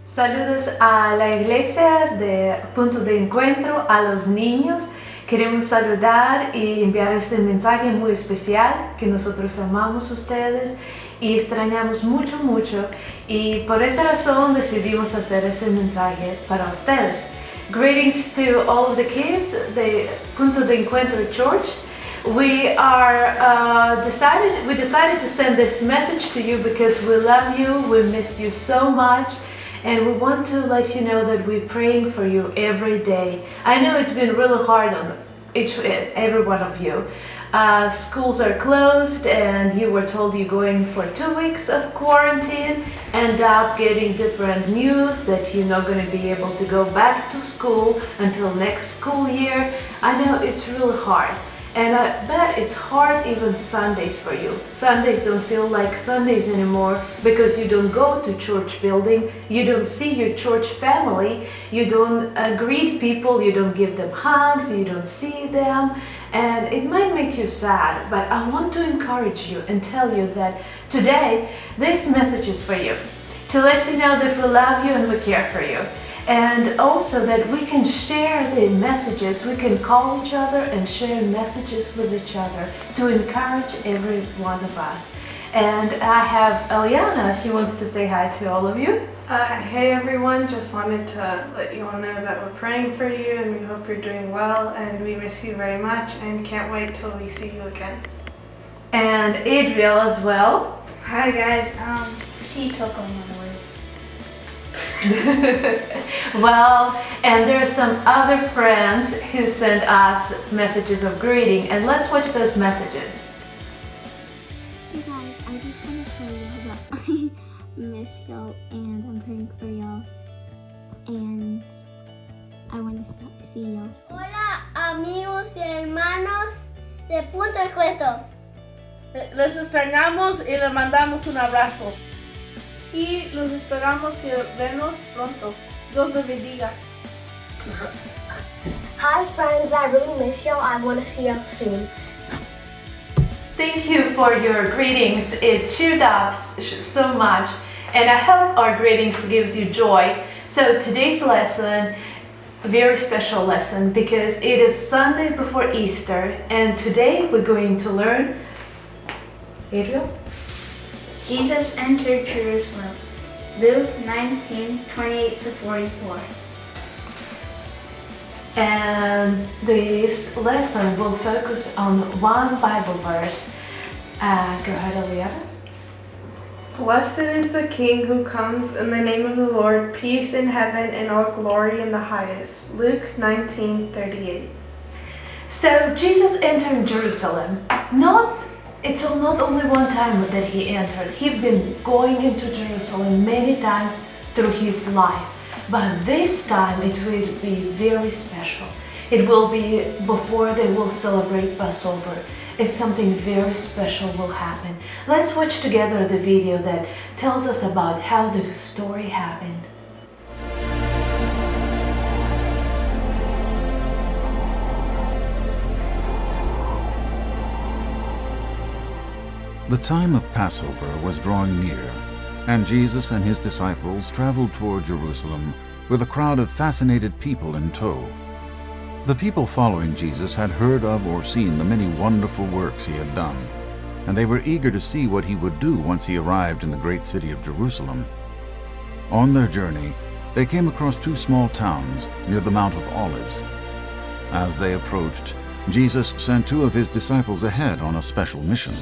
Saludos a la iglesia de Punto de Encuentro, a los niños. Queremos saludar y enviar este mensaje muy especial que nosotros amamos a ustedes y extrañamos mucho, mucho. Y por esa razón decidimos hacer ese mensaje para ustedes. Greetings to all of the kids, the Punto de Encuentro Church. We decided to send this message to you because we love you, we miss you so much. And we want to let you know that we're praying for you every day. I know it's been really hard on every one of you. Schools are closed and you were told you're going for 2 weeks of quarantine, end up getting different news that you're not going to be able to go back to school until next school year. I know it's really hard. And I bet it's hard even Sundays for you. Sundays don't feel like Sundays anymore because you don't go to church building, you don't see your church family, you don't greet people, you don't give them hugs, you don't see them. And it might make you sad, but I want to encourage you and tell you that today this message is for you. To let you know that we love you and we care for you. And also that we can share the messages, we can call each other and share messages with each other to encourage every one of us. And I have Eliana, she wants to say hi to all of you. Hey everyone, just wanted to let you all know that we're praying for you and we hope you're doing well and we miss you very much and can't wait till we see you again. And Adriel as well. Hi guys, she took on my words. Well, and there are some other friends who sent us messages of greeting, and let's watch those messages. Hey guys, I just want to tell you that I miss y'all and I'm praying for y'all and I want to see y'all soon. Hola amigos y hermanos de Punto de Encuentro. Les extrañamos y les mandamos un abrazo. Y los esperamos que vernos pronto. Dios los bendiga. Hi friends, I really miss y'all. I want to see y'all soon. Thank you for your greetings. It cheered us so much, and I hope our greetings gives you joy. So today's lesson, a very special lesson because it is Sunday before Easter, and today we're going to learn. Adriel? Jesus entered Jerusalem. Luke 19:28-44. And this lesson will focus on one Bible verse. Go ahead, Eliana. Blessed is the King who comes in the name of the Lord, peace in heaven and all glory in the highest. Luke 19:38. So Jesus entered Jerusalem. It's not only one time that he entered. He's been going into Jerusalem many times through his life. But this time it will be very special. It will be before they will celebrate Passover. It's something very special will happen. Let's watch together the video that tells us about how the story happened. The time of Passover was drawing near, and Jesus and his disciples traveled toward Jerusalem with a crowd of fascinated people in tow. The people following Jesus had heard of or seen the many wonderful works he had done, and they were eager to see what he would do once he arrived in the great city of Jerusalem. On their journey, they came across 2 small towns near the Mount of Olives. As they approached, Jesus sent 2 of his disciples ahead on a special mission.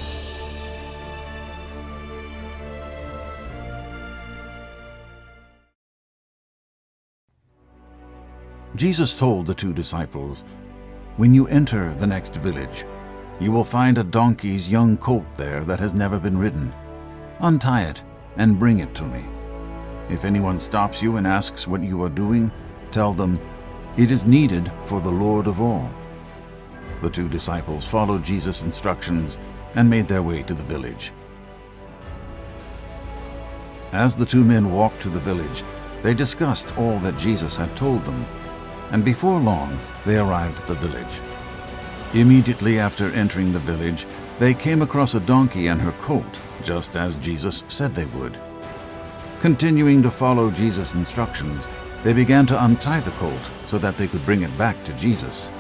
Jesus told the 2 disciples, "When you enter the next village, you will find a donkey's young colt there that has never been ridden. Untie it and bring it to me. If anyone stops you and asks what you are doing, tell them, 'It is needed for the Lord of all.'" The 2 disciples followed Jesus' instructions and made their way to the village. As the 2 men walked to the village, they discussed all that Jesus had told them. And before long, they arrived at the village. Immediately after entering the village, they came across a donkey and her colt, just as Jesus said they would. Continuing to follow Jesus' instructions, they began to untie the colt so that they could bring it back to Jesus.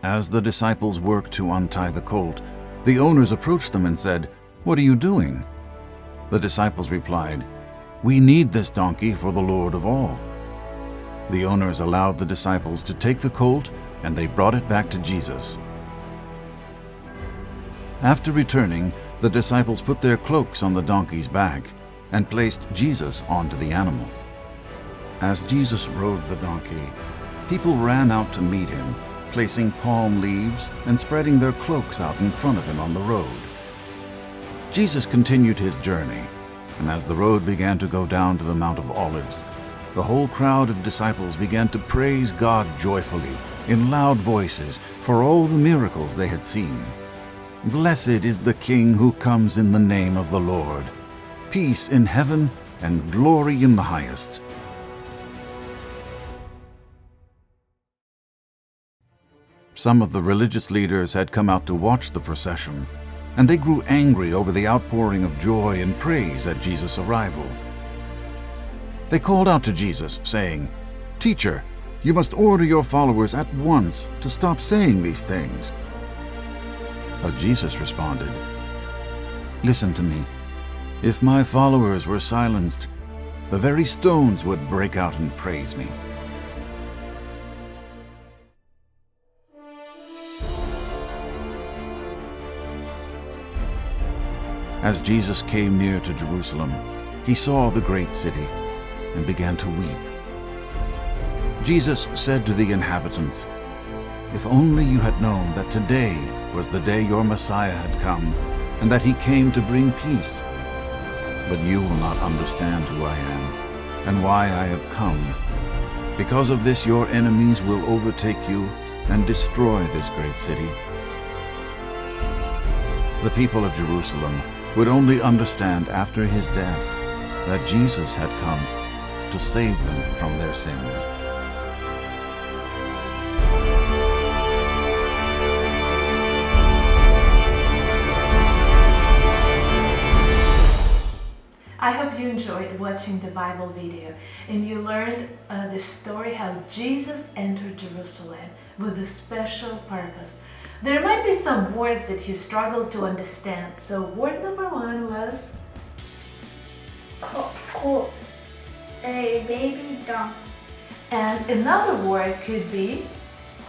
As the disciples worked to untie the colt, the owners approached them and said, "What are you doing?" The disciples replied, "We need this donkey for the Lord of all." The owners allowed the disciples to take the colt, and they brought it back to Jesus. After returning, the disciples put their cloaks on the donkey's back and placed Jesus onto the animal. As Jesus rode the donkey, people ran out to meet him, placing palm leaves and spreading their cloaks out in front of him on the road. Jesus continued his journey, and as the road began to go down to the Mount of Olives, the whole crowd of disciples began to praise God joyfully, in loud voices, for all the miracles they had seen. "Blessed is the King who comes in the name of the Lord. Peace in heaven and glory in the highest." Some of the religious leaders had come out to watch the procession, and they grew angry over the outpouring of joy and praise at Jesus' arrival. They called out to Jesus, saying, "Teacher, you must order your followers at once to stop saying these things." But Jesus responded, "Listen to me. If my followers were silenced, the very stones would break out and praise me." As Jesus came near to Jerusalem, he saw the great city and began to weep. Jesus said to the inhabitants, "If only you had known that today was the day your Messiah had come, and that he came to bring peace. But you will not understand who I am, and why I have come. Because of this your enemies will overtake you and destroy this great city." The people of Jerusalem would only understand after his death that Jesus had come to save them from their sins. I hope you enjoyed watching the Bible video and you learned the story how Jesus entered Jerusalem with a special purpose. There might be some words that you struggled to understand. So word number 1 was Colt. A baby donkey. and another word could be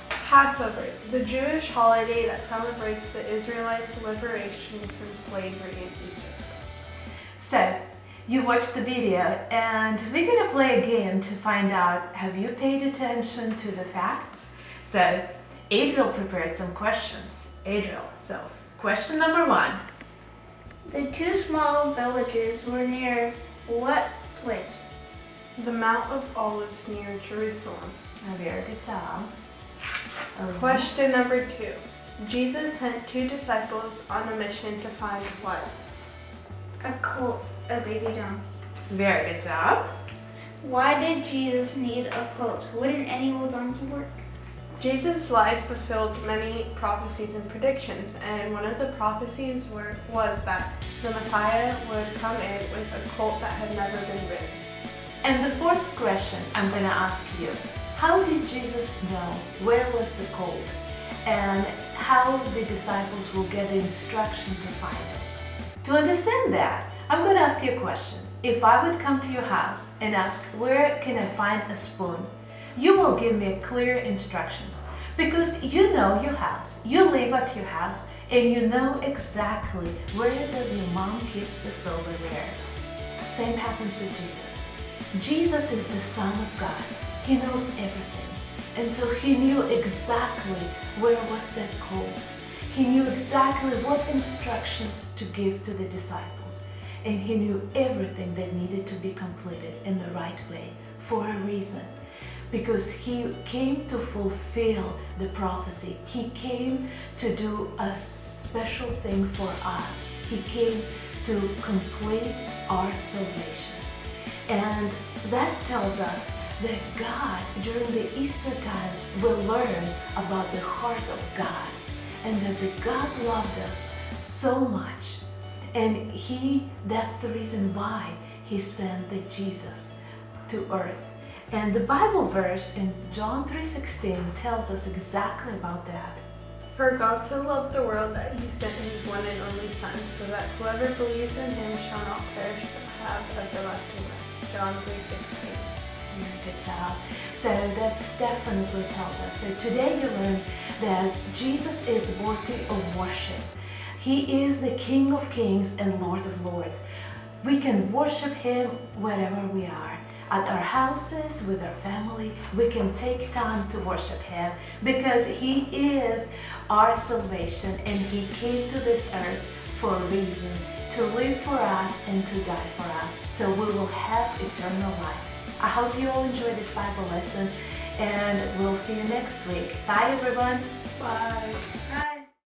Passover, the Jewish holiday that celebrates the Israelites' liberation from slavery in Egypt. So, you watched the video and we're gonna play a game to find out have you paid attention to the facts? So, Adriel prepared some questions. Adriel, so question number 1. The two small villages were near what place? The Mount of Olives near Jerusalem. A very good job. Question number 2. Jesus sent 2 disciples on a mission to find what? A colt, a baby donkey. Very good job. Why did Jesus need a colt? Wouldn't any old donkey work? Jesus' life fulfilled many prophecies and predictions, and one of the prophecies was that the Messiah would come in with a colt that had never been ridden. And the 4th question I'm gonna ask you, how did Jesus know where was the colt and how the disciples will get the instruction to find it? To understand that, I'm gonna ask you a question. If I would come to your house and ask, where can I find a spoon? You will give me clear instructions because you know your house, you live at your house, and you know exactly where does your mom keeps the silverware. Same happens with Jesus. Jesus is the Son of God. He knows everything. And so he knew exactly where was that colt. He knew exactly what instructions to give to the disciples. And he knew everything that needed to be completed in the right way for a reason. Because he came to fulfill the prophecy. He came to do a special thing for us. He came to complete our salvation. And that tells us that God, during the Easter time, will learn about the heart of God. and that the God loved us so much. And that's the reason why he sent the Jesus to earth. And the Bible verse in John 3:16 tells us exactly about that. For God so loved the world that he sent his one and only Son, so that whoever believes in him shall not perish but have everlasting life. John 3:16. Very good job. So that's definitely tells us. So today you learn that Jesus is worthy of worship. He is the King of Kings and Lord of Lords. We can worship him wherever we are. At our houses, with our family, we can take time to worship him because he is our salvation and he came to this earth for a reason, to live for us and to die for us, so we will have eternal life. I hope you all enjoyed this Bible lesson and we'll see you next week. Bye everyone. Bye. Bye.